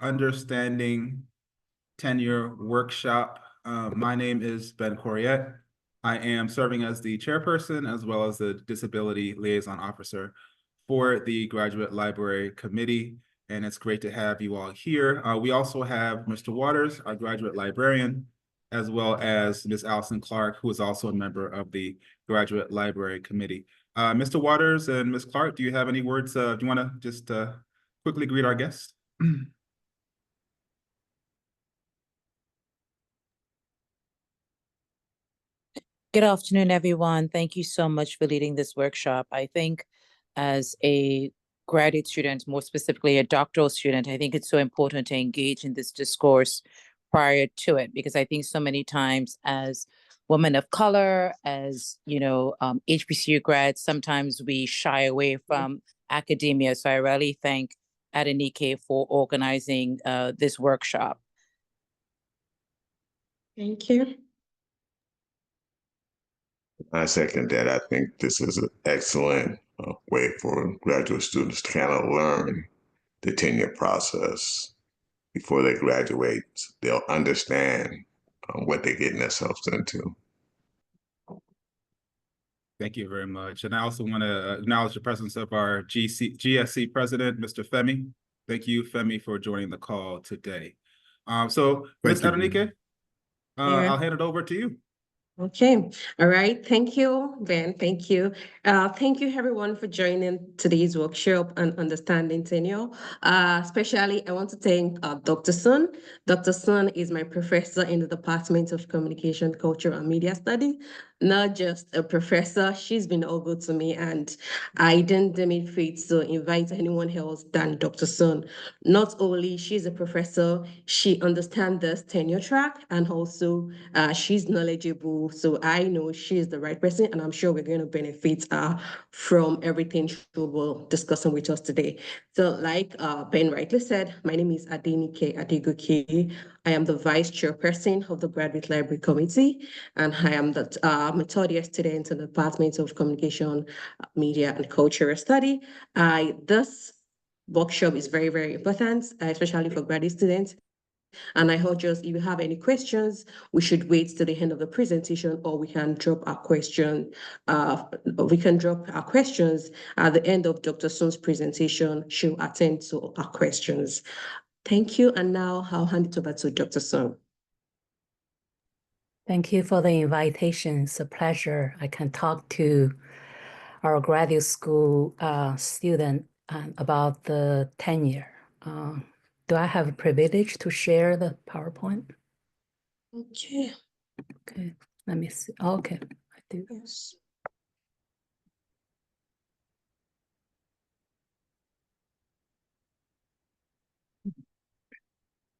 Understanding Tenure workshop. My name is Ben Corriette. I am serving as the chairperson as well as the disability liaison officer for the Graduate Library Committee, and it's great to have you all here. We also have Mr. Waters, our graduate librarian, as well as Ms. Allison Clark, who is also a member of the Graduate Library Committee. Mr. Waters and Ms. Clark, do you have any words? Do you want to just quickly greet our guests? Good afternoon, everyone. Thank you so much for leading this workshop. I think as a graduate student, more specifically a doctoral student, I think it's so important to engage in this discourse prior to it, because I think so many times as women of color, as HBCU grads, sometimes we shy away from academia. So I really thank Adenike for organizing this workshop. Thank you. I second that. I think this is an excellent way for graduate students to kind of learn the tenure process before they graduate. They'll understand what they're getting themselves into. Thank you very much. And I also want to acknowledge the presence of our GSC president, Mr. Femi. Thank you, Femi, for joining the call today. So, Ms. Adenike, I'll hand it over to you. Okay. All right. Thank you, Ben. Thank you. Thank you, everyone, for joining today's workshop on understanding tenure. Especially, I want to thank Dr. Sun. Dr. Sun is my professor in the Department of Communication, Culture, and Media Studies. Not just a professor, she's been all good to me, and I didn't deem it fit to invite anyone else than Dr. Sun. Not only she's a professor, she understands this tenure track, and also she's knowledgeable. So I know she's the right person, and I'm sure we're going to benefit from everything she will be discussing with us today. So like Ben rightly said, my name is Adenike Adegoke. I am the vice chairperson of the Graduate Library Committee, and I am the third year student in the Department of Communication, Media, and Cultural Study. This workshop is very, very important, especially for graduate students. And I hope just if you have any questions, we should wait till the end of the presentation, or we can drop our question. We can drop our questions at the end of Dr. Sun's presentation. She'll attend to our questions. Thank you. And now I'll hand it over to Dr. Sun. Thank you for the invitation. It's a pleasure. I can talk to our graduate school student about the tenure. Do I have a privilege to share the PowerPoint? Okay. Okay, let me see. Okay, I do. Yes.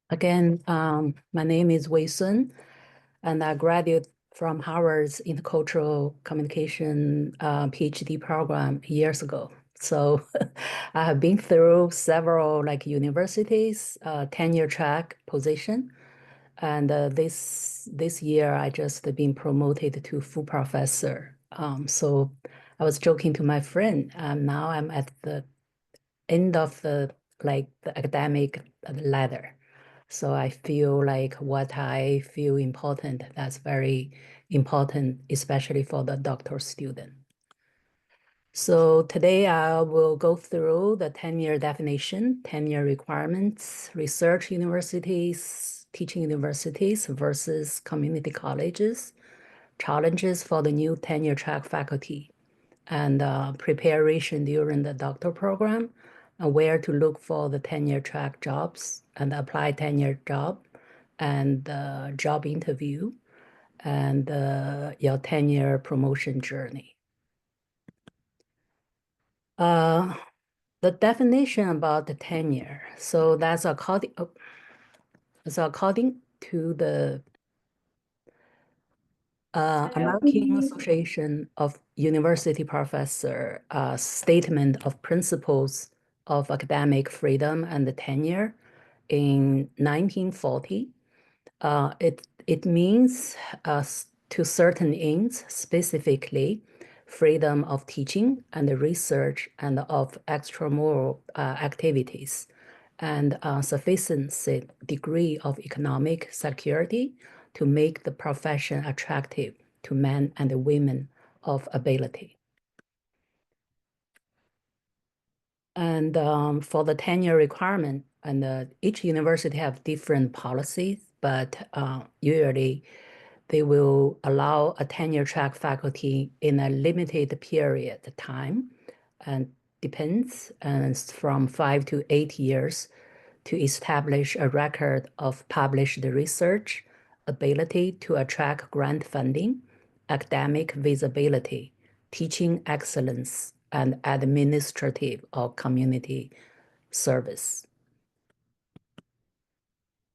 Again, my name is Wei Sun, and I graduated from Harvard's Intercultural Communication Ph.D. program years ago. So I have been through several universities, tenure track position. And this year, I just been promoted to full professor. So I was joking to my friend, now I'm at the end of the academic ladder. So I feel like what I feel important, that's very important, especially for the doctoral student. So today I will go through the tenure definition, tenure requirements, research universities, teaching universities versus community colleges, challenges for the new tenure track faculty, and preparation during the doctoral program, and where to look for the tenure track jobs and apply tenure job, and job interview, and your tenure promotion journey. The definition about the tenure. So that's according to the American Association of University Professor Statement of Principles of Academic Freedom and the Tenure in 1940. It means to certain ends, specifically freedom of teaching and research and of extramural activities, and sufficient degree of economic security to make the profession attractive to men and women of ability. And for the tenure requirement, and each university have different policies, but usually they will allow a tenure track faculty in a limited period of time, and depends, and from 5 to 8 years, to establish a record of published research, ability to attract grant funding, academic visibility, teaching excellence, and administrative or community service.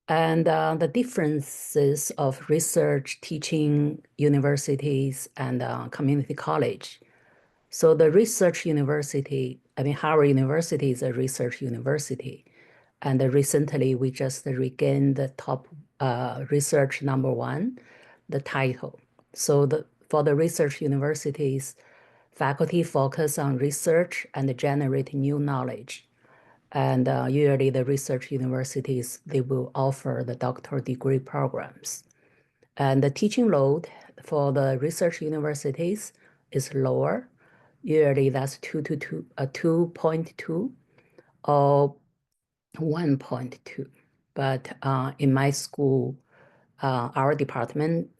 And the differences of research, teaching universities, and community college. So the research university, Howard University is a research university. And recently, we just regained the top research #1, the title. So for the research universities, faculty focus on research and generate new knowledge. And usually the research universities, they will offer the doctoral degree programs. And the teaching load for the research universities is lower. Usually that's 2.2 or 1.2. But in my school, our department,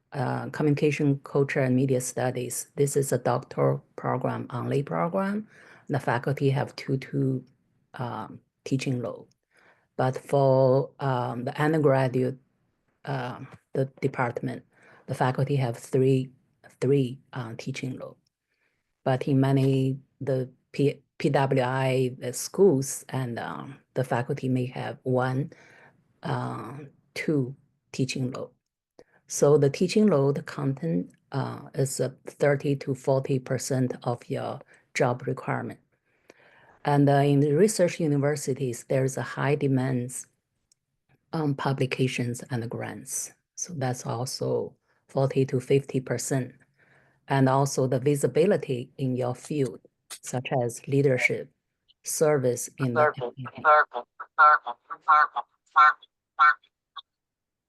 Communication, Culture, and Media Studies, this is a doctoral program, only program. The faculty have 2 teaching load. But for the undergraduate, the department, the faculty have three teaching load. But in many, the PWI the schools, and the faculty may have 1, 2 teaching load. So the teaching load content is 30 to 40% of your job requirement. And in the research universities, there's a high demands on publications and grants. So that's also 40 to 50%. And also the visibility in your field, such as leadership, service in the community.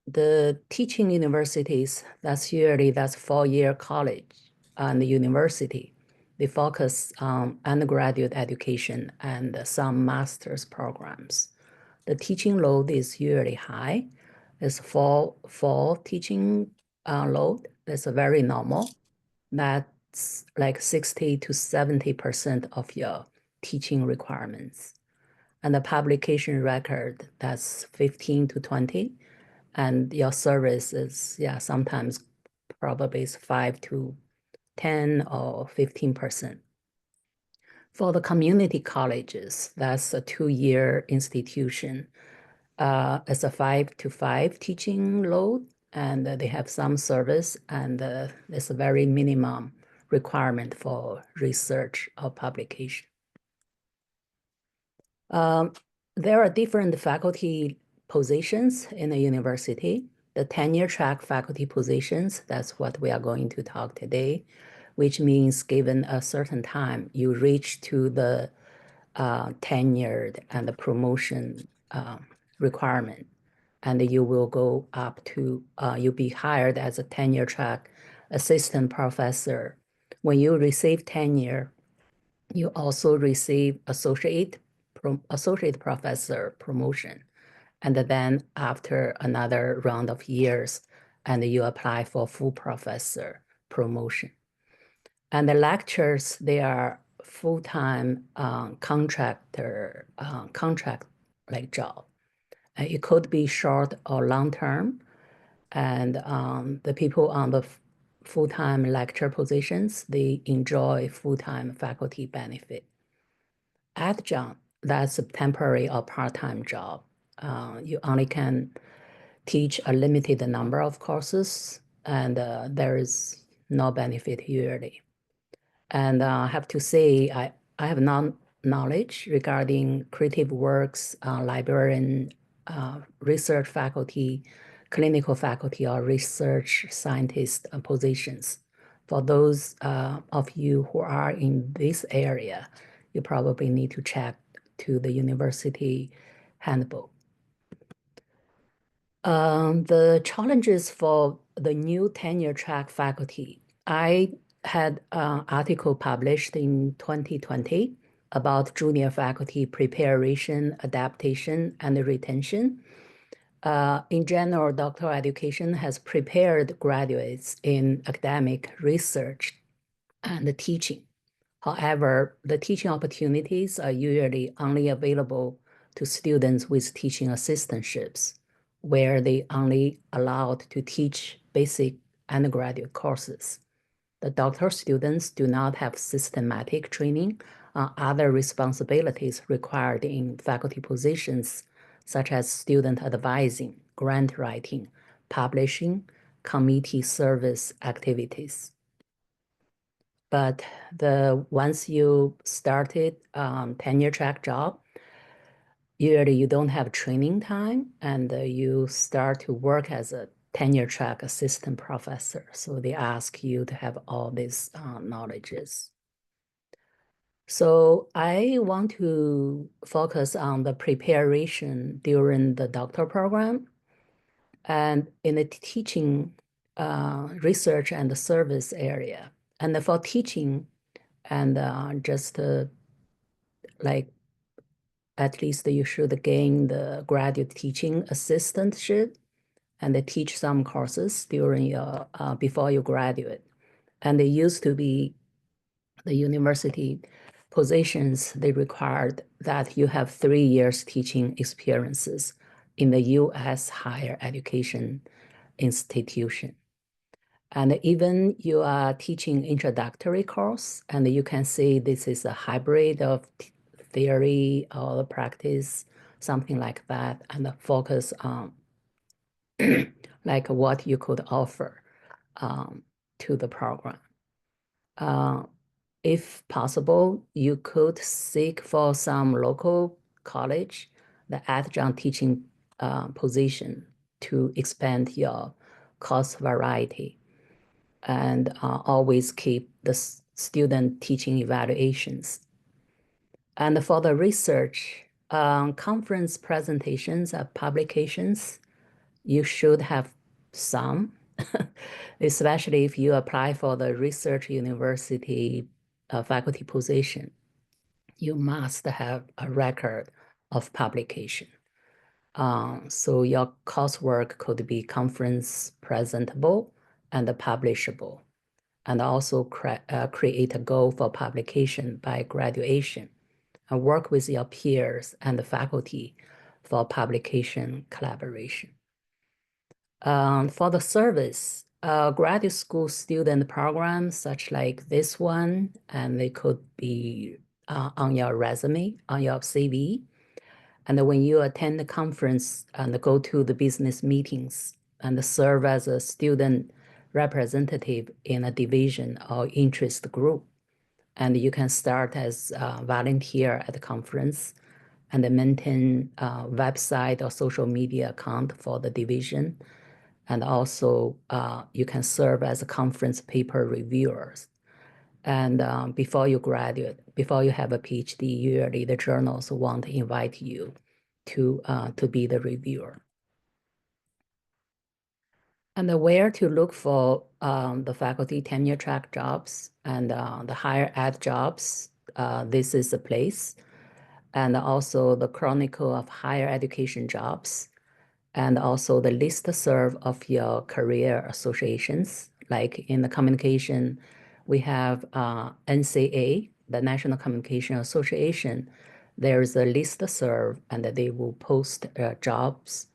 The teaching universities, that's 4-year college and the university. They focus on undergraduate education and some master's programs. The teaching load is usually high. It's fall teaching load. That's very normal. That's like 60 to 70% of your teaching requirements. And the publication record, that's 15 to 20. And your service is, sometimes probably is 5 to 10 or 15%. For the community colleges, that's a 2-year institution. It's a 5 to 5 teaching load, and they have some service, and there's a very minimum requirement for research or publication. There are different faculty positions in the university. The tenure track faculty positions, that's what we are going to talk today, which means given a certain time, you reach to the tenured and the promotion requirement, and you will go up to, you'll be hired as a tenure track assistant professor. When you receive tenure, you also receive associate professor promotion. And then after another round of years, and you apply for full professor promotion. And the lectures, they are full-time contract like job. It could be short or long-term. And the people on the full-time lecture positions, they enjoy full-time faculty benefit. Adjunct, that's a temporary or part-time job. You only can teach a limited number of courses, and there is no benefit usually. And I have to say, I have knowledge regarding creative works, librarian, research faculty, clinical faculty, or research scientist positions. For those of you who are in this area, you probably need to check to the university handbook. The challenges for the new tenure track faculty. I had an article published in 2020 about junior faculty preparation, adaptation, and retention. In general, doctoral education has prepared graduates in academic research and teaching. However, the teaching opportunities are usually only available to students with teaching assistantships, where they only allowed to teach basic undergraduate courses. The doctoral students do not have systematic training on other responsibilities required in faculty positions, such as student advising, grant writing, publishing, committee service activities. But once you started tenure track job, usually you don't have training time, and you start to work as a tenure track assistant professor. So they ask you to have all these knowledges. So I want to focus on the preparation during the doctoral program and in the teaching, research, and the service area. And for teaching, and just like at least you should gain the graduate teaching assistantship and teach some courses during your before you graduate. And they used to be the university positions, they required that you have 3 years teaching experiences in the US higher education institution. And even you are teaching introductory course, and you can see this is a hybrid of theory or practice, something like that, and focus on like what you could offer to the program. If possible, you could seek for some local college, the adjunct teaching position to expand your course variety, and always keep the student teaching evaluations. And for the research, conference presentations and publications, you should have some, especially if you apply for the research university faculty position. You must have a record of publication. So your coursework could be conference presentable and publishable, and also create a goal for publication by graduation, and work with your peers and the faculty for publication collaboration. For the service, graduate school student programs such like this one, and they could be on your resume, on your CV. And when you attend the conference and go to the business meetings and serve as a student representative in a division or interest group, and you can start as a volunteer at the conference and maintain a website or social media account for the division. And also you can serve as a conference paper reviewers. And before you graduate, before you have a PhD, usually the journals want to invite you to be the reviewer. And where to look for the faculty tenure track jobs and the higher ed jobs, this is the place. And also the Chronicle of Higher Education Jobs, and also the listserv of your career associations. Like in the communication, we have NCA, the National Communication Association. There's a listserv, and they will post jobs.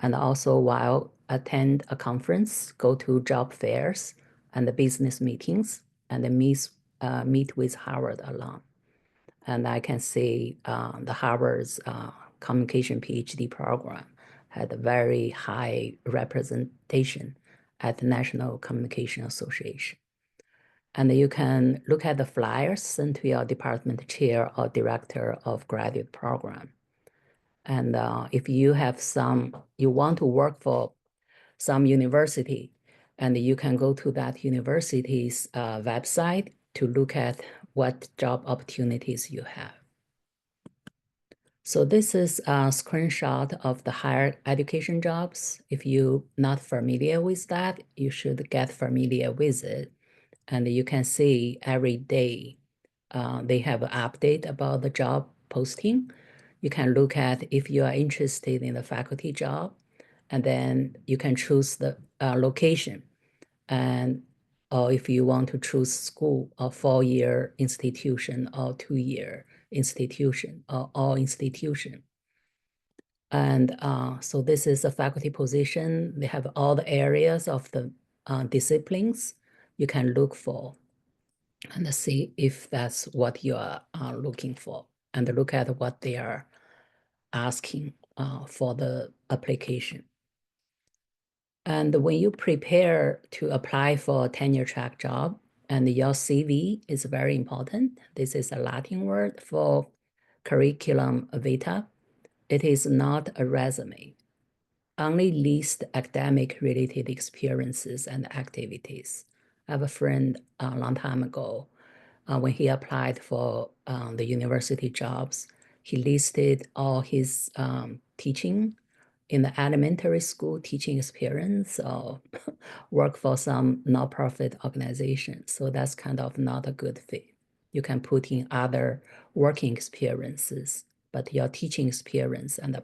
And also while attend a conference, go to job fairs and the business meetings, and meet with Harvard alum. And I can say the Harvard's communication PhD program had a very high representation at the National Communication Association. And you can look at the flyers sent to your department chair or director of graduate program. And if you have you want to work for some university, and you can go to that university's website to look at what job opportunities you have. So this is a screenshot of the higher education jobs. If you're not familiar with that, you should get familiar with it. And you can see every day they have an update about the job posting. You can look at if you are interested in the faculty job, and then you can choose the location. And or if you want to choose school, a 4-year institution or 2-year institution or all institution. And so this is a faculty position. They have all the areas of the disciplines you can look for and see if that's what you are looking for, and look at what they are asking for the application. And when you prepare to apply for a tenure track job, and your CV is very important. This is a Latin word for curriculum vitae. It is not a resume. Only list academic related experiences and activities. I have a friend a long time ago, when he applied for the university jobs, he listed all his teaching in the elementary school teaching experience or work for some nonprofit organization. So that's kind of not a good fit. You can put in other working experiences, but your teaching experience and the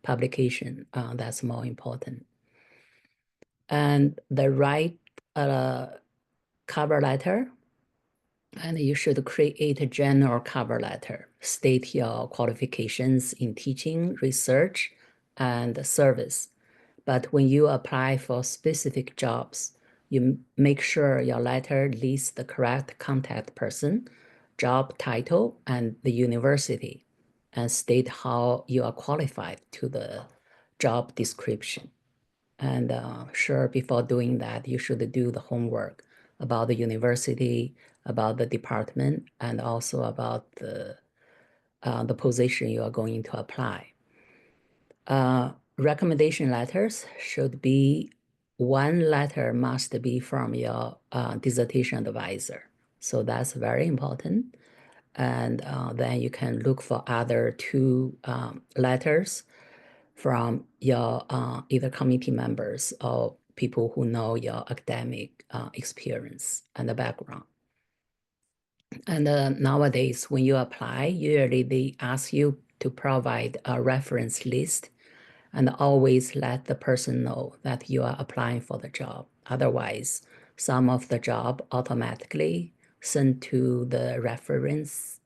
publication, that's more important. And the right cover letter, and you should create a general cover letter. State your qualifications in teaching, research, and service. But when you apply for specific jobs, you make sure your letter lists the correct contact person, job title, and the university, and state how you are qualified to the job description. And sure, before doing that, you should do the homework about the university, about the department, and also about the position you are going to apply. Recommendation letters should be, one letter must be from your dissertation advisor. So that's very important. And then you can look for other 2 letters from your either committee members or people who know your academic experience and the background. And nowadays, when you apply, usually they ask you to provide a reference list, and always let the person know that you are applying for the job. Otherwise, some of the job automatically sent to the reference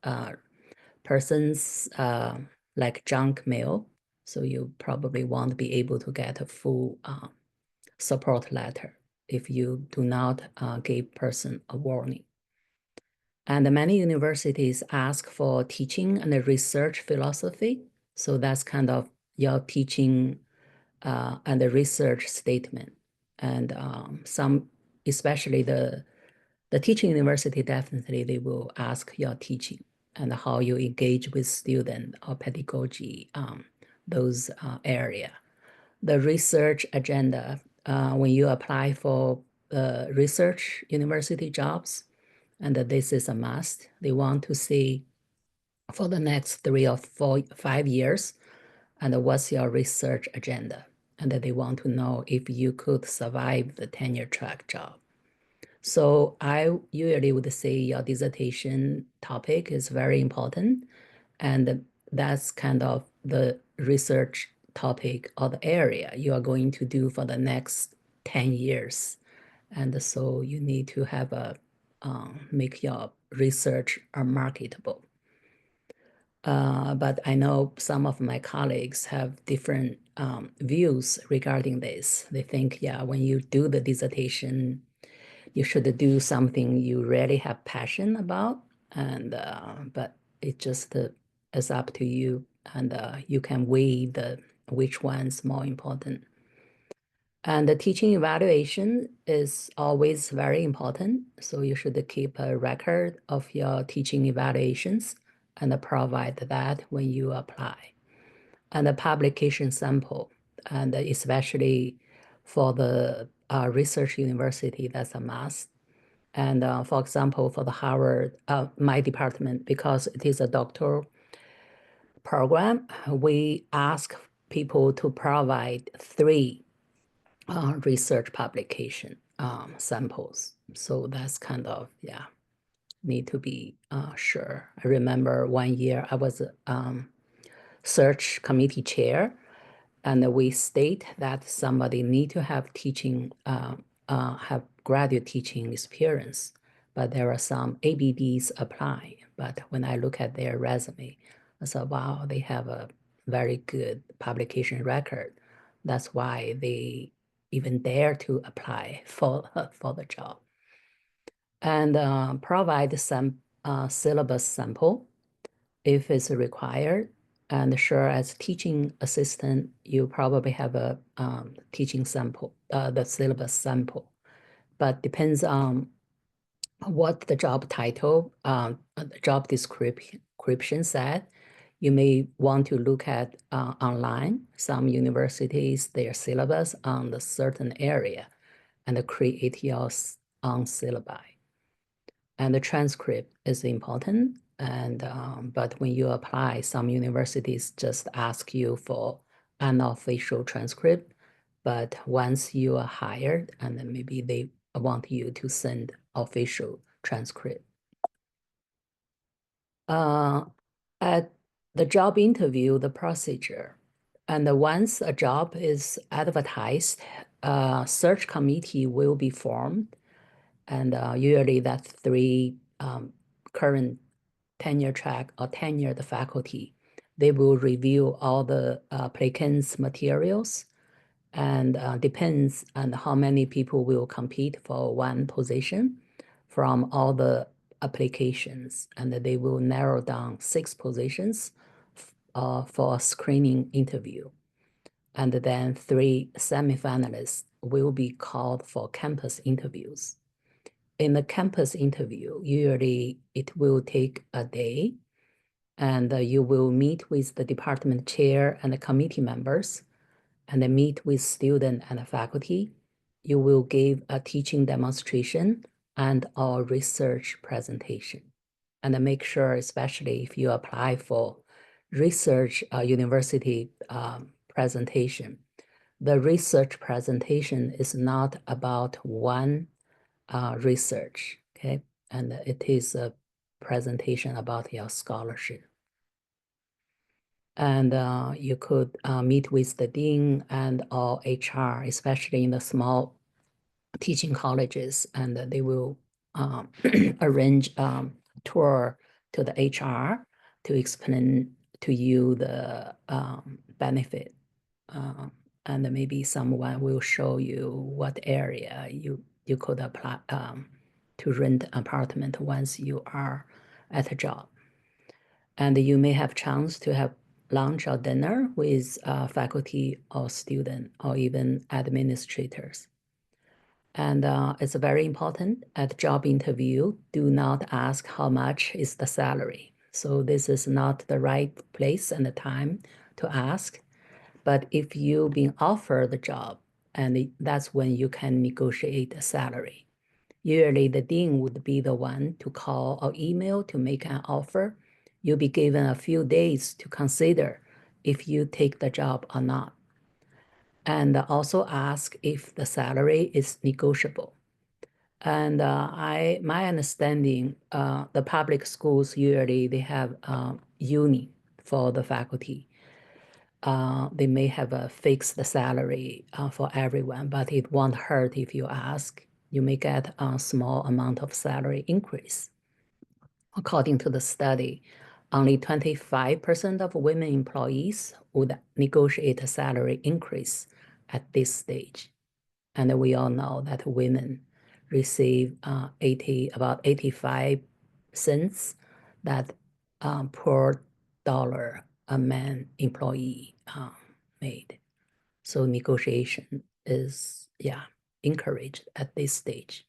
person's like junk mail. So you probably won't be able to get a full support letter if you do not give person a warning. And many universities ask for teaching and research philosophy. So that's kind of your teaching and the research statement. And some, especially the teaching university, definitely they will ask your teaching and how you engage with student or pedagogy, those area. The research agenda, when you apply for research university jobs, and this is a must, they want to see for the next 3 or 4, 5 years, and what's your research agenda, and they want to know if you could survive the tenure track job. So I usually would say your dissertation topic is very important, and that's kind of the research topic or the area you are going to do for the next 10 years. And so you need to have a make your research marketable. But I know some of my colleagues have different views regarding this. They think, yeah, when you do the dissertation, you should do something you really have passion about, and but it just is up to you, and you can weigh which one's more important. And the teaching evaluation is always very important. So you should keep a record of your teaching evaluations and provide that when you apply. And the publication sample, and especially for the research university, that's a must. And for example, for the Harvard, my department, because it is a doctoral program, we ask people to provide 3 research publication samples. So that's kind of, yeah, need to be sure. I remember one year I was search committee chair, and we state that somebody need to have teaching, have graduate teaching experience, but there are some ABBs apply. But when I look at their resume, I said, wow, they have a very good publication record. That's why they even dare to apply for the job. And provide some syllabus sample if it's required. And sure, as teaching assistant, you probably have a teaching sample, the syllabus sample, but depends on what the job title, the job description said. You may want to look at online, some universities, their syllabus on the certain area, and create your own syllabi. And the transcript is important. And but when you apply, some universities just ask you for unofficial transcript. But once you are hired, and then maybe they want you to send official transcript. At the job interview, the procedure, and once a job is advertised, a search committee will be formed. And usually that's 3 current tenure track or tenured faculty. They will review all the applicants' materials, and depends on how many people will compete for one position from all the applications. And they will narrow down 6 positions for a screening interview. And then 3 semifinalists will be called for campus interviews. In the campus interview, usually it will take a day, and you will meet with the department chair and the committee members, and then meet with student and faculty. You will give a teaching demonstration and a research presentation. And make sure, especially if you apply for research university presentation, the research presentation is not about one research, okay? And it is a presentation about your scholarship. And you could meet with the dean and or HR, especially in the small teaching colleges, and they will arrange tour to the HR to explain to you the benefit. And maybe someone will show you what area you could apply to rent an apartment once you are at a job. And you may have chance to have lunch or dinner with faculty or student or even administrators. And it's very important at job interview, do not ask how much is the salary. So this is not the right place and the time to ask. But if you've been offered the job, and that's when you can negotiate a salary. Usually the dean would be the one to call or email to make an offer. You'll be given a few days to consider if you take the job or not. And also ask if the salary is negotiable. And my understanding, the public schools usually they have union for the faculty. They may have a fixed salary for everyone, but it won't hurt if you ask. You may get a small amount of salary increase. According to the study, only 25% of women employees would negotiate a salary increase at this stage. And we all know that women receive about 85 cents that per dollar a man employee made. So negotiation is, encouraged at this stage.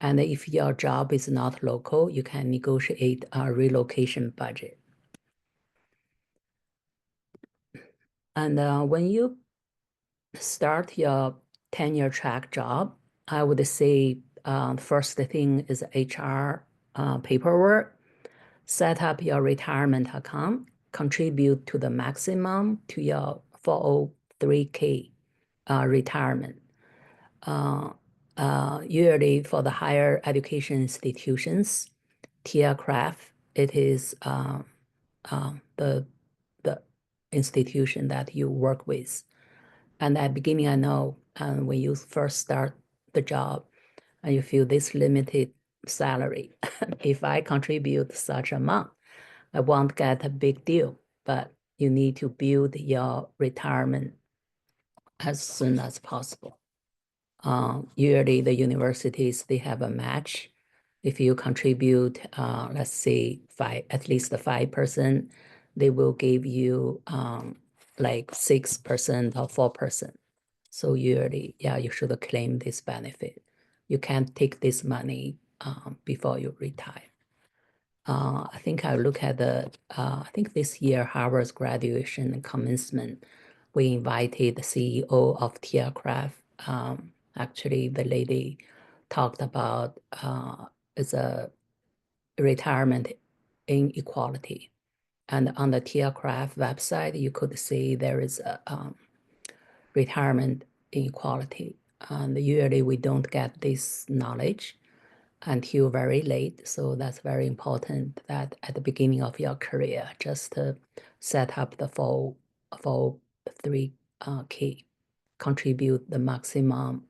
And if your job is not local, you can negotiate a relocation budget. And when you start your tenure track job, I would say first thing is HR paperwork. Set up your retirement account contribute to the maximum to your 403k retirement. Usually for the higher education institutions, TIAA-CRAF, it is the institution that you work with. And at the beginning, I know when you first start the job and you feel this limited salary, if I contribute such amount, I won't get a big deal, but you need to build your retirement as soon as possible. Usually the universities, they have a match. If you contribute, let's say at least 5%, they will give you like 6% or 4%. So usually, yeah, you should claim this benefit. You can't take this money before you retire. I think I look at I think this year, Harvard's graduation and commencement, we invited the CEO of TIAA-CRAF. Actually, the lady talked about it's a retirement inequality. And on the TIAA-CRAF website, you could see there is a retirement inequality. And usually we don't get this knowledge until very late. So that's very important that at the beginning of your career, just to set up the 403k, contribute the maximum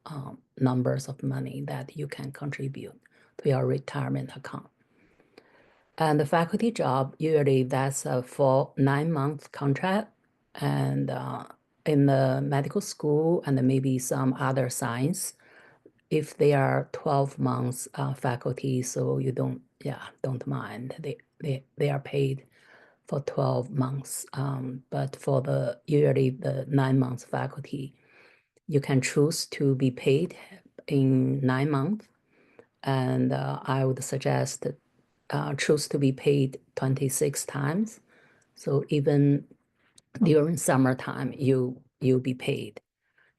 numbers of money that you can contribute to your retirement account. And the faculty job, usually that's a 9-month contract. And in the medical school and maybe some other science, if they are 12 months faculty, so you don't mind. They are paid for 12 months. But for usually the 9 months faculty, you can choose to be paid in 9 months. And I would suggest choose to be paid 26 times. So even during summertime, you'll be paid.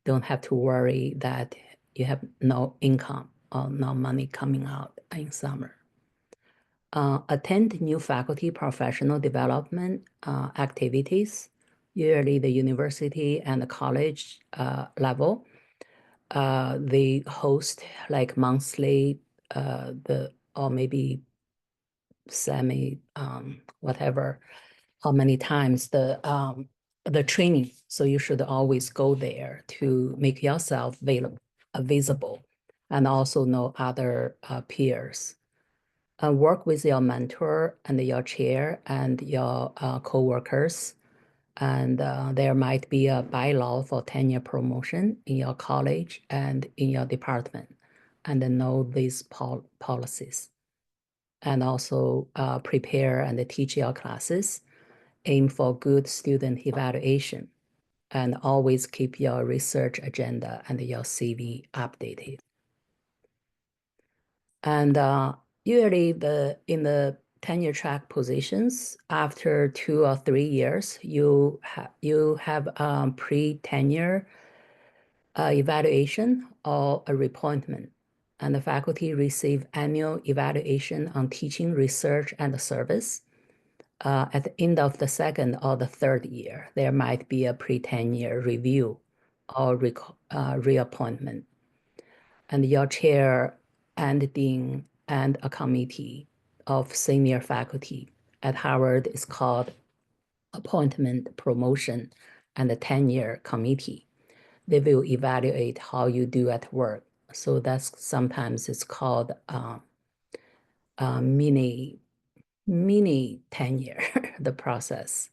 Don't have to worry that you have no income or no money coming out in summer. Attend new faculty professional development activities, usually the university and the college level. They host like monthly or maybe semi whatever, how many times the training. So you should always go there to make yourself visible and also know other peers. Work with your mentor and your chair and your co-workers. And there might be a bylaw for tenure promotion in your college and in your department, and then know these policies. And also prepare and teach your classes. Aim for good student evaluation, and always keep your research agenda and your CV updated. And usually in the tenure track positions, after 2 or 3 years, you have pre-tenure evaluation or a reappointment. And the faculty receive annual evaluation on teaching, research, and service. At the end of the 2nd or the 3rd year, there might be a pre-tenure review or reappointment. And your chair and dean and a committee of senior faculty at Harvard is called Appointment, Promotion, and the Tenure Committee. They will evaluate how you do at work. So that's sometimes it's called mini tenure, the process.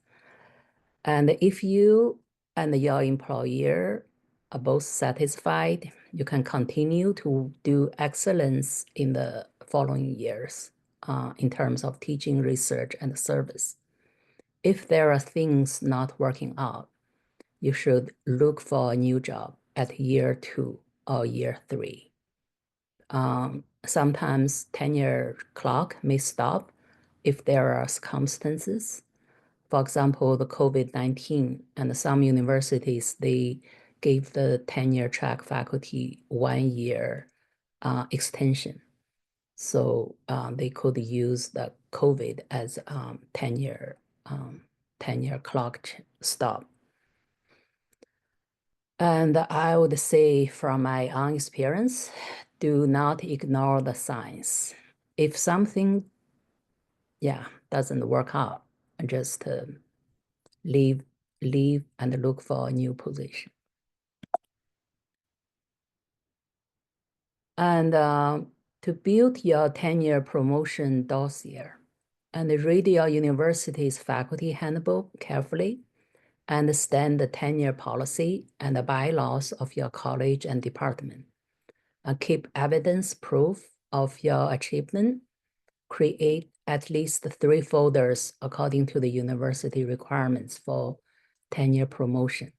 And if you and your employer are both satisfied, you can continue to do excellence in the following years in terms of teaching, research, and service. If there are things not working out, you should look for a new job at year 2 or year 3. Sometimes tenure clock may stop if there are circumstances. For example, the COVID-19 and some universities, they gave the tenure track faculty 1 year extension. So they could use the COVID as tenure tenure clock stop. And I would say from my own experience, do not ignore the signs. If something, doesn't work out, just leave and look for a new position. And to build your tenure promotion dossier, and read your university's faculty handbook carefully, understand the tenure policy and the bylaws of your college and department. Keep evidence proof of your achievement. Create at least 3 folders according to the university requirements for tenure promotion.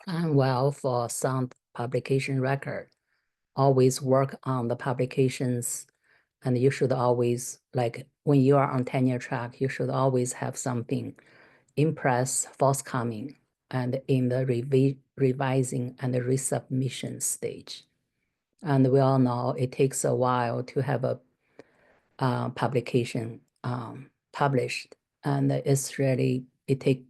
Plan well for sound publication record. Always work on the publications, and you should always, like when you are on tenure track, you should always have something in press forthcoming and in the revising and the resubmission stage. And we all know it takes a while to have a publication published, and it takes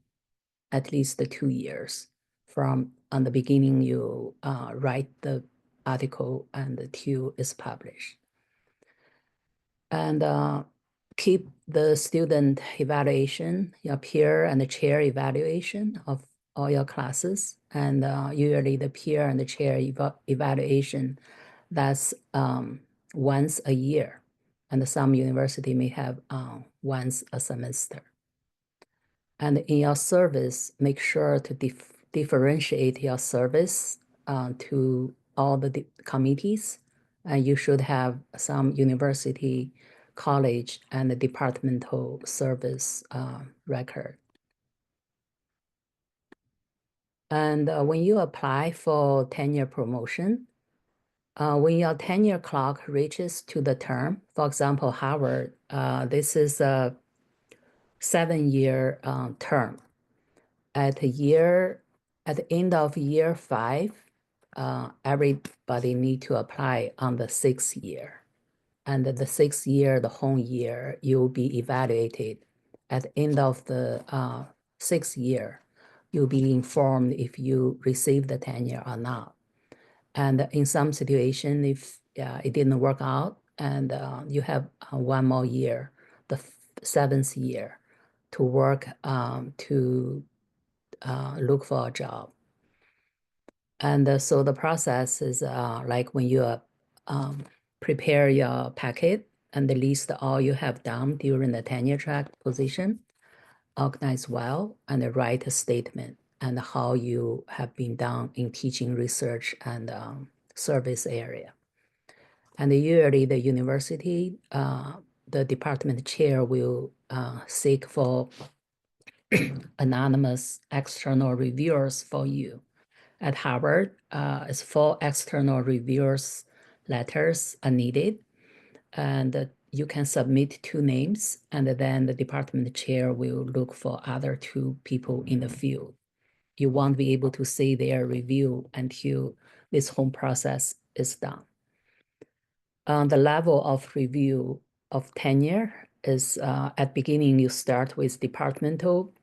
at least 2 years from on the beginning you write the article and till it's published. And keep the student evaluation, your peer and the chair evaluation of all your classes, and usually the peer and the chair evaluation, that's once a year, and some university may have once a semester. And in your service, make sure to differentiate your service to all the committees. And you should have some university, college, and departmental service record. And when you apply for tenure promotion, when your tenure clock reaches to the term, for example, Harvard, this is a 7-year term. At the end of year 5, everybody need to apply on the 6th year. And the 6th year, the whole year, you will be evaluated. At the end of the 6th year, you'll be informed if you receive the tenure or not. And in some situation, if it didn't work out, and you have 1 more year, the 7th year, to work to look for a job. And so the process is like when you prepare your packet and list all you have done during the tenure track position, organize well, and write a statement and how you have been done in teaching, research, and service area. And usually the university, the department chair will seek for anonymous external reviewers for you. At Harvard, it's 4 external reviewers letters are needed, and you can submit 2 names, and then the department chair will look for other 2 people in the field. You won't be able to see their review until this whole process is done. The level of review of tenure is at beginning, you start with departmental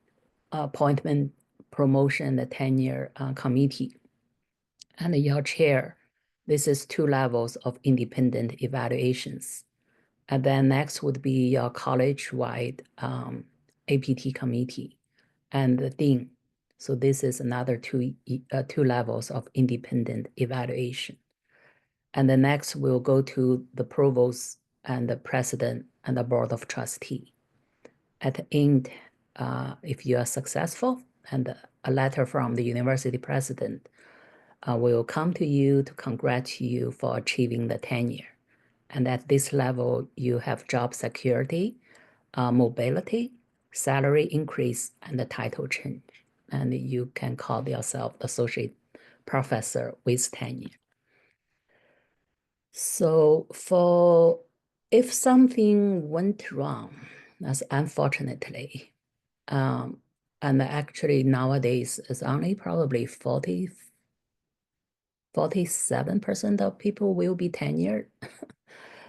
appointment, promotion, the tenure committee. And your chair, this is 2 levels of independent evaluations. And then next would be your college-wide APT committee and the dean. So this is another 2 levels of independent evaluation. And the next will go to the provost and the president and the board of trustee. At the end, if you are successful, and a letter from the university president will come to you to congratulate you for achieving the tenure. And at this level, you have job security, mobility, salary increase, and the title change. And you can call yourself associate professor with tenure. So if something went wrong, that's unfortunately, and actually nowadays it's only probably 47% of people will be tenured.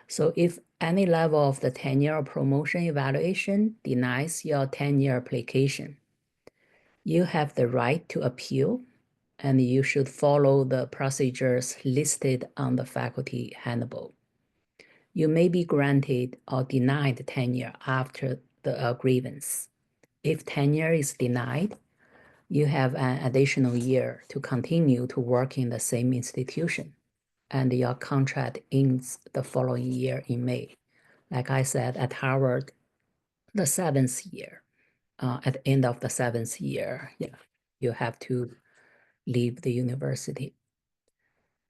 So if any level of the tenure or promotion evaluation denies your tenure application, you have the right to appeal, and you should follow the procedures listed on the faculty handbook. You may be granted or denied tenure after the grievance. If tenure is denied, you have an additional year to continue to work in the same institution, and your contract ends the following year in May. Like I said, at Harvard, the 7th year, at the end of the 7th year, you have to leave the university.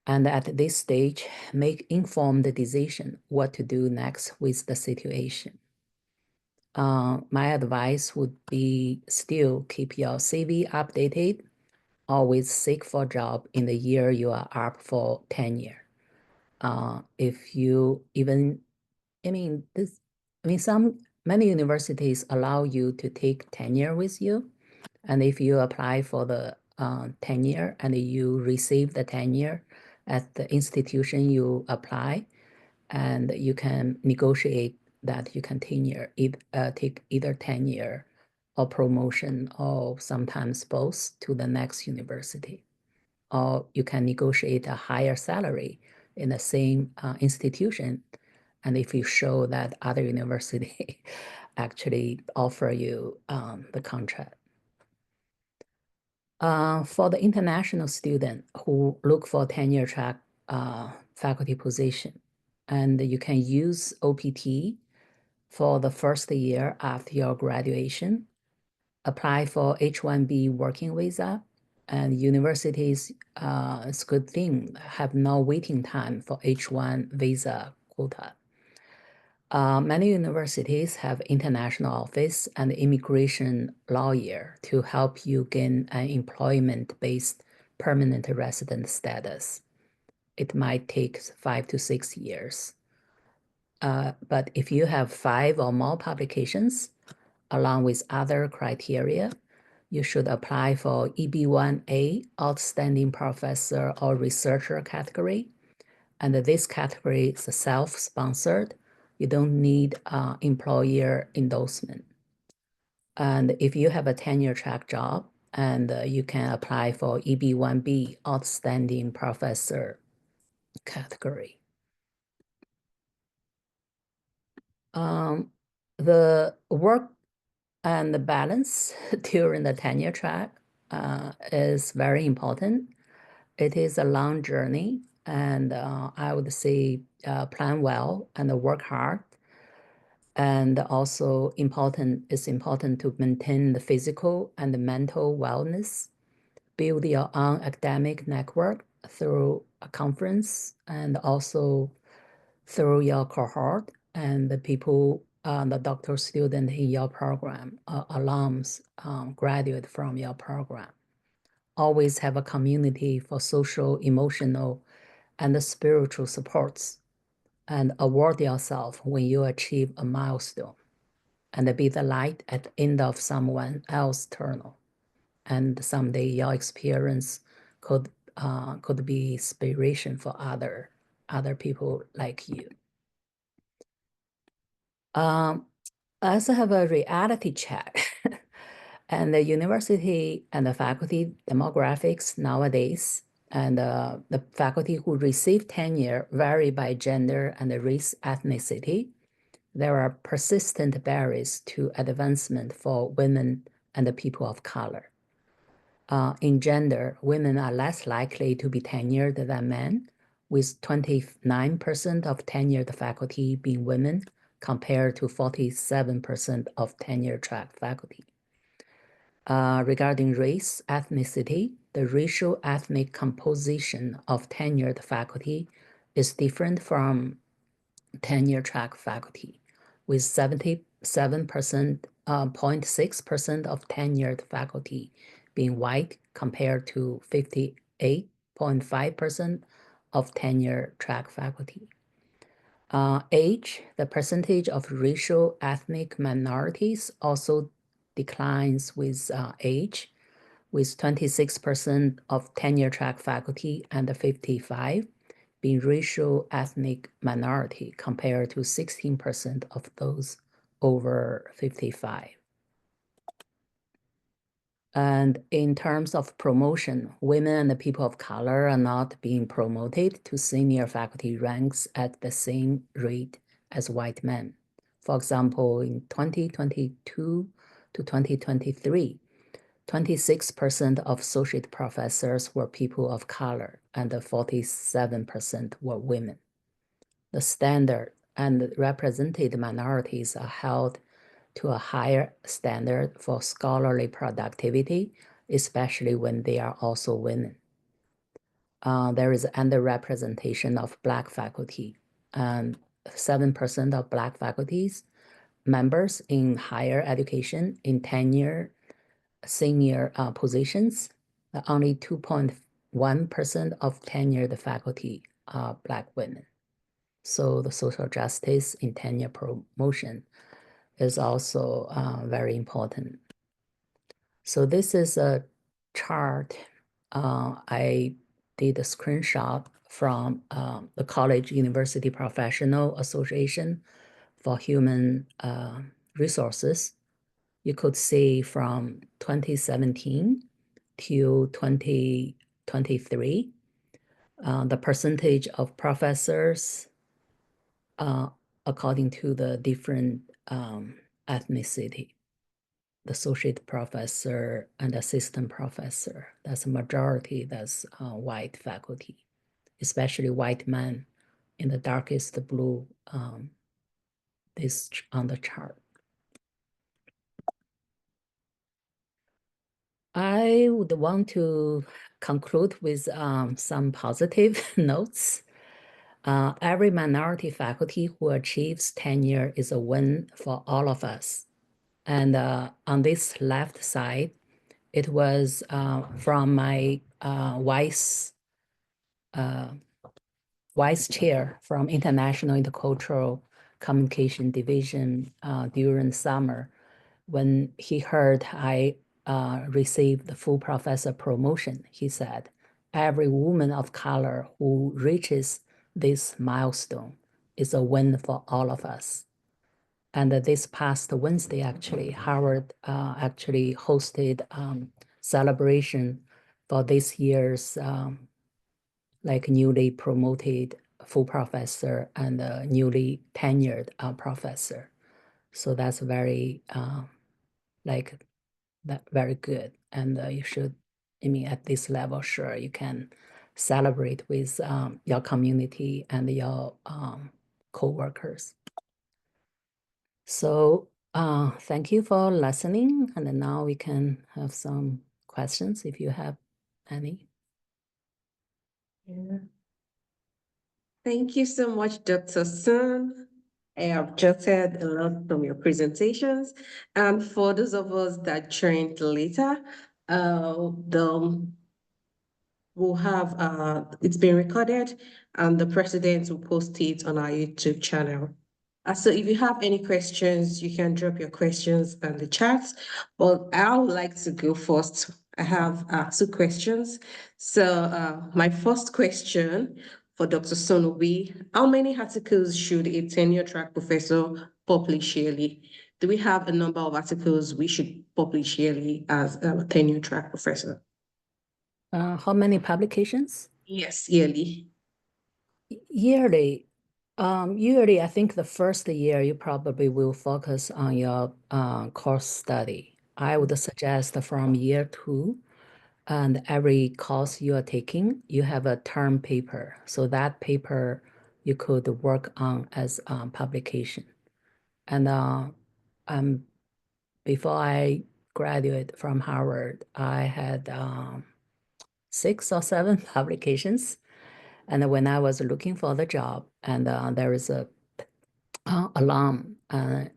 And at this stage, make informed decision what to do next with the situation. My advice would be still keep your CV updated, always seek for a job in the year you are up for tenure. If you even, many universities allow you to take tenure with you. And if you apply for the tenure and you receive the tenure at the institution you apply, and you can negotiate that you can take either tenure or promotion, or sometimes both, to the next university. Or you can negotiate a higher salary in the same institution. And if you show that other university actually offer you the contract. For the international student who look for tenure track faculty position, and you can use OPT for the first year after your graduation, apply for H-1B working visa, and universities, it's a good thing, have no waiting time for H-1 visa quota. Many universities have international office and immigration lawyer to help you gain an employment-based permanent resident status. It might take 5 to 6 years. But if you have 5 or more publications, along with other criteria, you should apply for EB1A, Outstanding Professor or Researcher category. And this category is self-sponsored. You don't need employer endorsement. And if you have a tenure track job, and you can apply for EB1B, Outstanding Professor category. The work and the balance during the tenure track is very important. It is a long journey, and I would say plan well and work hard. And also it's important to maintain the physical and the mental wellness, build your own academic network through a conference and also through your cohort and the people, the doctoral student in your program, alums, graduate from your program. Always have a community for social, emotional, and the spiritual supports, and award yourself when you achieve a milestone, and be the light at the end of someone else's tunnel. And someday your experience could be inspiration for other people like you. I also have a reality check. And the university and the faculty demographics nowadays, and the faculty who receive tenure vary by gender and race ethnicity. There are persistent barriers to advancement for women and the people of color. In gender, women are less likely to be tenured than men, with 29% of tenured faculty being women compared to 47% of tenure track faculty. Regarding race, ethnicity, the racial ethnic composition of tenured faculty is different from tenure track faculty, with 77.6% of tenured faculty being white compared to 58.5% of tenure track faculty. Age, the percentage of racial ethnic minorities also declines with age, with 26% of tenure track faculty under 55 being racial ethnic minority compared to 16% of those over 55. And in terms of promotion, women and the people of color are not being promoted to senior faculty ranks at the same rate as white men. For example, in 2022 to 2023, 26% of associate professors were people of color and 47% were women. The standard and represented minorities are held to a higher standard for scholarly productivity, especially when they are also women. There is underrepresentation of Black faculty, and 7% of Black faculties members in higher education in tenure senior positions. Only 2.1% of tenured faculty are Black women. So the social justice in tenure promotion is also very important. So this is a chart I did a screenshot from the College University Professional Association for Human Resources. You could see from 2017 to 2023, the percentage of professors according to the different ethnicity, the associate professor and assistant professor. That's a majority, that's white faculty, especially white men in the darkest blue, this on the chart. I would want to conclude with some positive notes. Every minority faculty who achieves tenure is a win for all of us. And on this left side, it was from my vice chair from International Intercultural Communication Division during summer, when he heard I received the full professor promotion. He said, every woman of color who reaches this milestone is a win for all of us. And this past Wednesday, actually, Harvard actually hosted celebration for this year's like newly promoted full professor and newly tenured professor. So that's very very good. And you should, I mean, at this level, sure, you can celebrate with your community and your co-workers. So thank you for listening. And now we can have some questions if you have any. Yeah. Thank you so much, Dr. Sun. I have jotted a lot from your presentations. And for those of us that joined later, we'll have it's been recorded and the president will post it on our YouTube channel. So if you have any questions, you can drop your questions in the chat, but I would like to go first. I have 2 questions. So my first question for Dr. Sun will be, how many articles should a tenure track professor publish yearly? Do we have a number of articles we should publish yearly as a tenure track professor? How many publications? Yes, yearly. Yearly. Usually, I think the first year you probably will focus on your course study. I would suggest from year 2, and every course you are taking, you have a term paper. So that paper you could work on as publication. And before I graduated from Harvard, I had 6 or 7 publications. And when I was looking for the job, and there is a alum,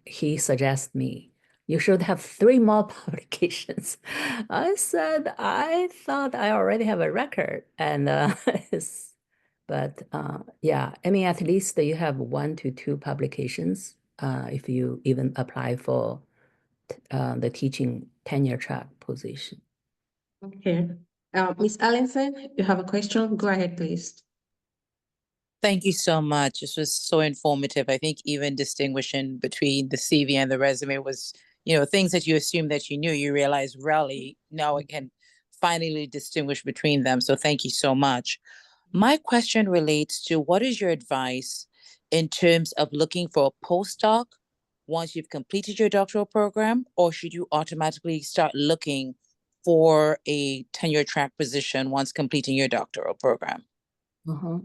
he suggested me, you should have 3 more publications. I said, I thought I already have a record. And but yeah, I mean, at least you have 1 to 2 publications if you even apply for the teaching tenure track position. Okay. Ms. Allenson, you have a question? Go ahead, please. Thank you so much. This was so informative. I think even distinguishing between the CV and the resume was, things that you assumed that you knew, you realize really now I can finally distinguish between them. So thank you so much. My question relates to what is your advice in terms of looking for a postdoc once you've completed your doctoral program, or should you automatically start looking for a tenure track position once completing your doctoral program? Uh-huh.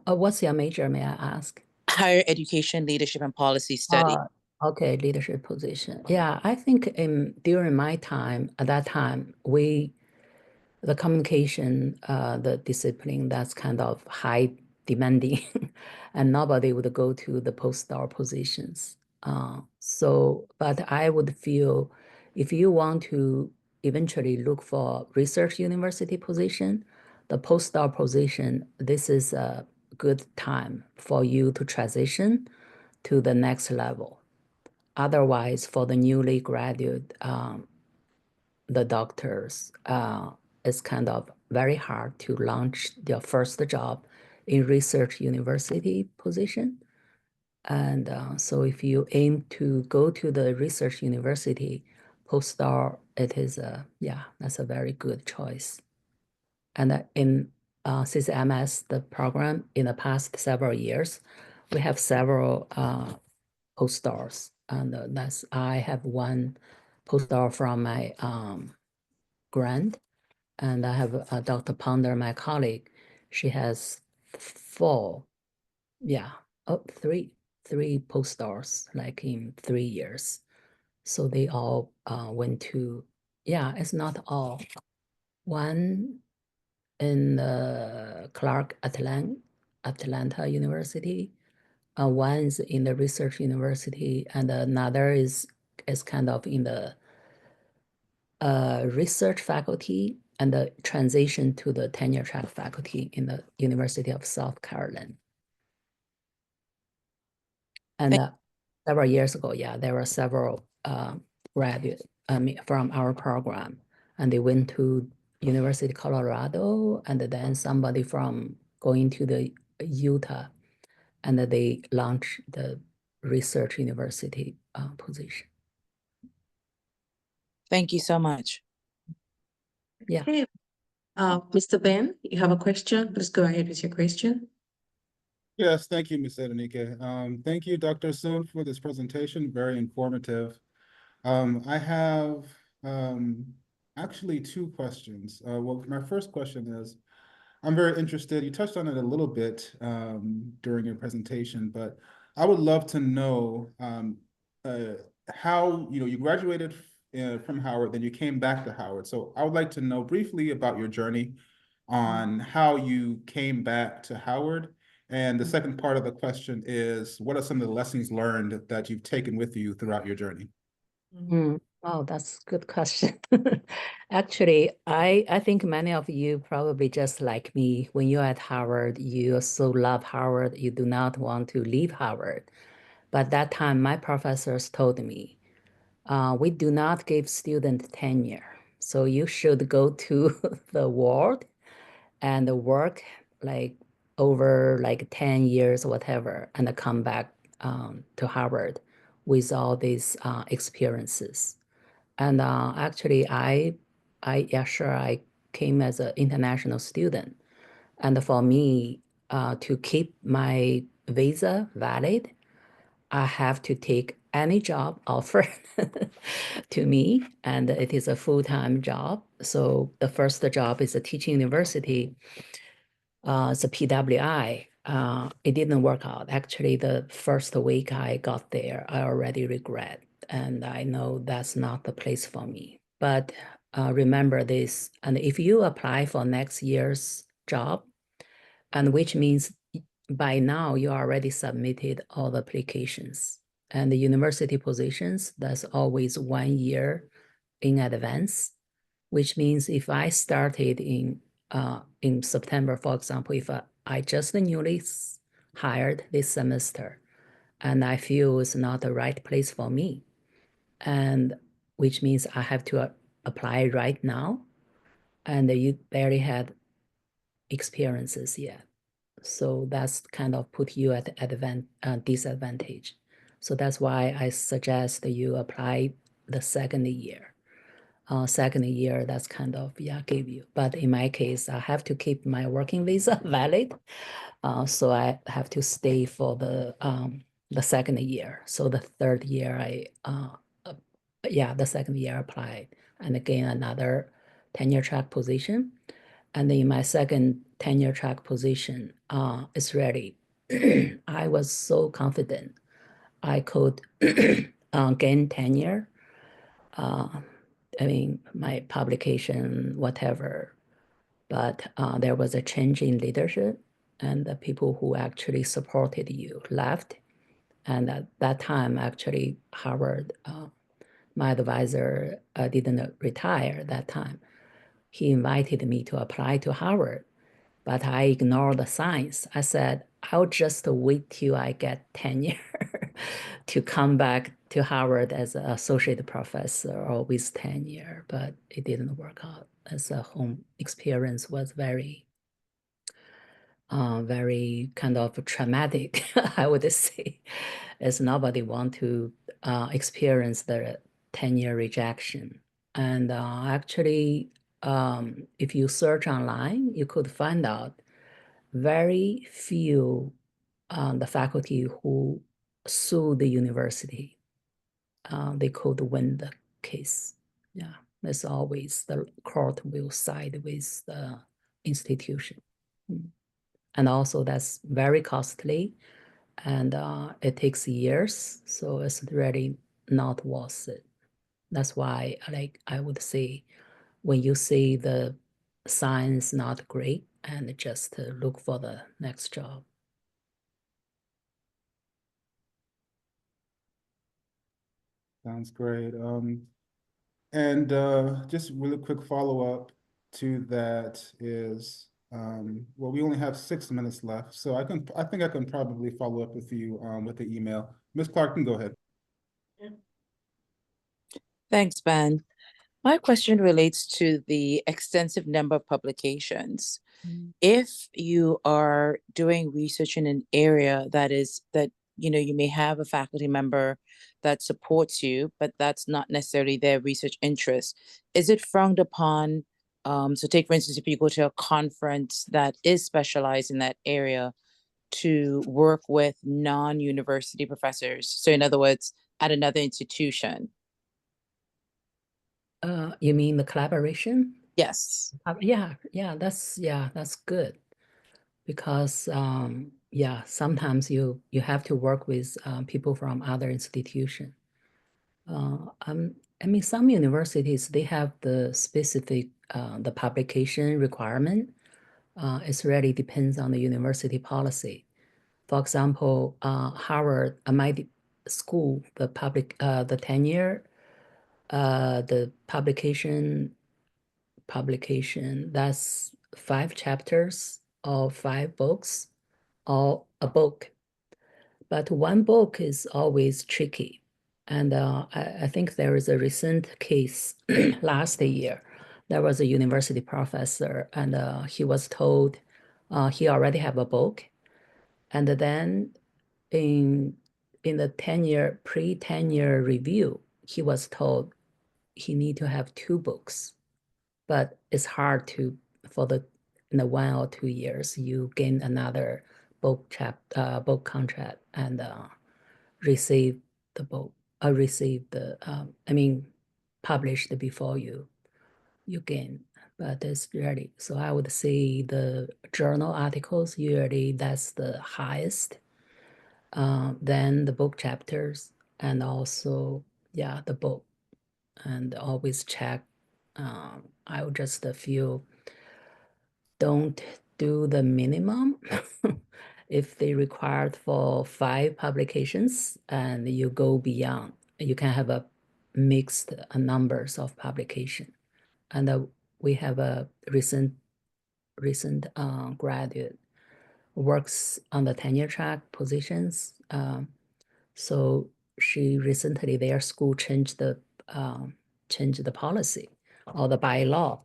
What's your major, may I ask? Higher education, leadership, and policy study. Okay, leadership position. Yeah, I think during my time, at that time, the communication, the discipline, that's kind of high demanding, and nobody would go to the postdoc positions. But I would feel if you want to eventually look for research university position, the postdoc position, this is a good time for you to transition to the next level. Otherwise, for the newly graduate, the doctors, it's kind of very hard to launch their first job in research university position. And so if you aim to go to the research university postdoc, it is that's a very good choice. And in CCMS, the program in the past several years, we have several postdocs, and I have one postdoc from my grant, and I have Dr. Ponder, my colleague. She has three postdocs, like in 3 years. So they all went to, it's not all. One in Clark Atlanta University, one is in the research university, and another is kind of in the research faculty and the transition to the tenure track faculty in the University of South Carolina. And several years ago, there were several graduates from our program, and they went to University of Colorado, and then somebody from going to the Utah, and they launched the research university position. Thank you so much. Yeah. Okay. Mr. Ben, you have a question? Please go ahead with your question. Yes, thank you, Ms. Adenike. Thank you, Dr. Sun, for this presentation. Very informative. I have actually two questions. Well, my first question is, I'm very interested, you touched on it a little bit during your presentation, but I would love to know how, you graduated from Howard, then you came back to Howard. So I would like to know briefly about your journey on how you came back to Howard. And the second part of the question is, what are some of the lessons learned that you've taken with you throughout your journey? Oh, that's a good question. Actually, I think many of you probably just like me. When you're at Harvard, you so love Harvard, you do not want to leave Harvard. But that time, my professors told me, we do not give student tenure. So you should go to the world and work like over like 10 years, whatever, and come back to Harvard with all these experiences. And actually, I came as an international student. And for me, to keep my visa valid, I have to take any job offered to me, and it is a full-time job. So the first job is a teaching university. It's a PWI. It didn't work out. Actually, the first week I got there, I already regret, and I know that's not the place for me. But remember this, and if you apply for next year's job, and which means by now you already submitted all the applications, and the university positions, that's always 1 year in advance, which means if I started in September, for example, if I just newly hired this semester and I feel it's not the right place for me, and which means I have to apply right now, and you barely had experiences yet. So that's kind of put you at disadvantage. So that's why I suggest that you apply the second year. Second year, that's kind of, give you. But in my case, I have to keep my working visa valid. So I have to stay for the second year. So the third year, the second year applied and again another tenure track position. And in my second tenure track position, it's ready. I was so confident I could gain tenure. I mean, my publication, whatever, but there was a change in leadership and the people who actually supported you left. And at that time, actually, Harvard, my advisor didn't retire at that time. He invited me to apply to Harvard, but I ignored the science. I said, I'll just wait till I get tenure to come back to Harvard as an associate professor or with tenure, but it didn't work out. As a home experience was very kind of traumatic, I would say, as nobody want to experience the tenure rejection. And actually, if you search online, you could find out very few the faculty who sue the university, they could win the case. Yeah, that's always the court will side with the institution. And also that's very costly and it takes years. So it's really not worth it. That's why I would say when you see the signs not great and just look for the next job. Sounds great. And just really quick follow-up to that is, well, we only have 6 minutes left, so I think I can probably follow up with you with the email. Ms. Clark can go ahead. Thanks, Ben. My question relates to the extensive number of publications. If you are doing research in an area that you may have a faculty member that supports you, but that's not necessarily their research interest, is it frowned upon? So take, for instance, if you go to a conference that is specialized in that area, to work with non-university professors. So in other words, at another institution. You mean the collaboration? Yes. That's good. Because sometimes you have to work with people from other institutions. I mean, some universities, they have the specific the publication requirement. It really depends on the university policy. For example, Harvard, my school, the tenure, the publication, that's 5 chapters or 5 books or a book. But one book is always tricky. And I think there is a recent case last year. There was a university professor and he was told he already have a book. And then in the pre-tenure review, he was told he need to have 2 books. But it's hard to, in the 1 or 2 years, you gain another book contract and receive the book, published before you gain. But it's really, so I would say the journal articles, usually that's the highest. Then the book chapters and also, the book. And always check. I would just feel don't do the minimum. If they required for 5 publications and you go beyond, you can have a mixed numbers of publication. And we have a recent graduate works on the tenure track positions. So she recently, their school changed the policy or the bylaw.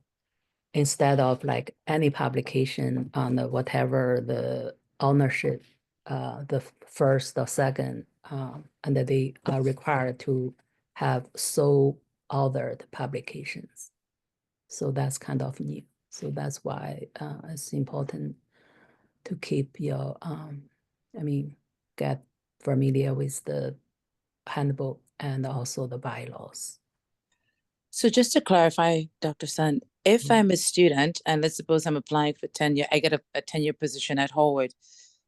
Instead of like any publication on whatever the ownership, the first or second, and that they are required to have sole authored publications. So that's kind of new. So that's why it's important to keep your, get familiar with the handbook and also the bylaws. So just to clarify, Dr. Sun, if I'm a student and let's suppose I'm applying for tenure, I get a tenure position at Howard,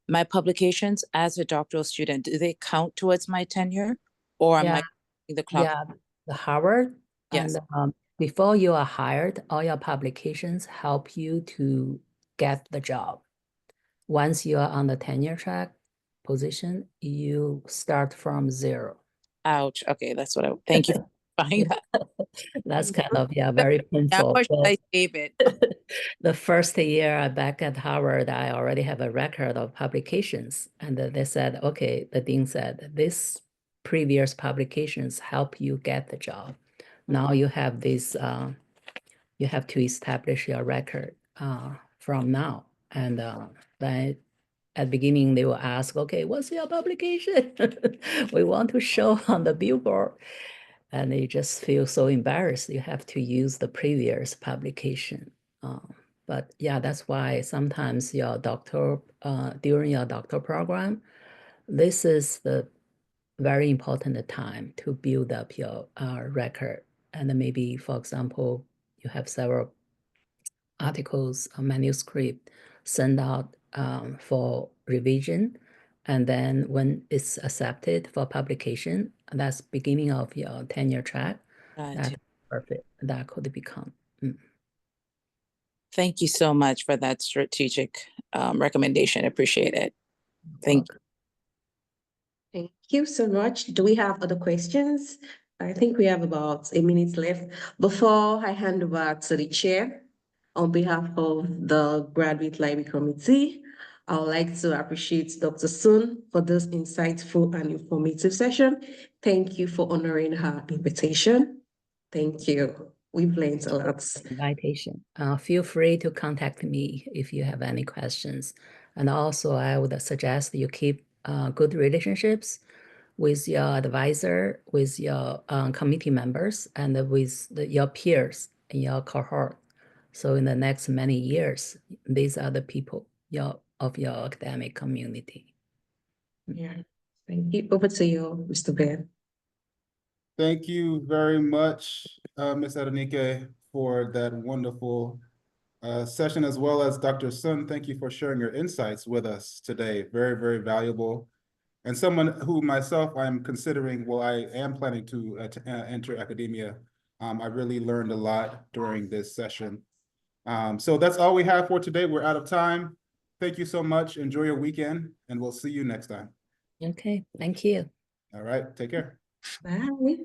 my publications as a doctoral student, do they count towards my tenure, or am I the clock? Yeah, the Harvard. Yes. And before you are hired, all your publications help you to get the job. Once you are on the tenure track position, you start from zero. Ouch. Okay, that's what thank you for clarifying that. That's kind of, very How painful. much I save it? The first year back at Harvard, I already have a record of publications. And they said, okay, the dean said, this previous publications help you get the job. Now you have this, you have to establish your record from now. And then at the beginning, they will ask, okay, what's your publication? We want to show on the billboard. And you just feel so embarrassed. You have to use the previous publication. But yeah, that's why sometimes your doctor, during your doctor program, this is the very important time to build up your record. And then maybe, for example, you have several articles, a manuscript, send out for revision. And then when it's accepted for publication, that's beginning of your tenure track. That's perfect. That could become. Thank you so much for that strategic recommendation. Appreciate it. Thank you. Thank you so much. Do we have other questions? I think we have about a minute left. Before I hand over to the chair, on behalf of the Graduate Library Committee, I would like to appreciate Dr. Sun for this insightful and informative session. Thank you for honoring her invitation. Thank you. We've learned a lot. Invitation. Feel free to contact me if you have any questions. And also, I would suggest you keep good relationships with your advisor, with your committee members, and with your peers in your cohort. So in the next many years, these are the people of your academic community. Yeah, thank you. Over to you, Mr. Ben. Thank you very much, Ms. Adenike, for that wonderful session, as well as Dr. Sun. Thank you for sharing your insights with us today. Very, very valuable. And someone who myself I'm considering, well, I am planning to enter academia. I really learned a lot during this session. So that's all we have for today. We're out of time. Thank you so much. Enjoy your weekend, and we'll see you next time. Okay, thank you. All right, take care. Bye.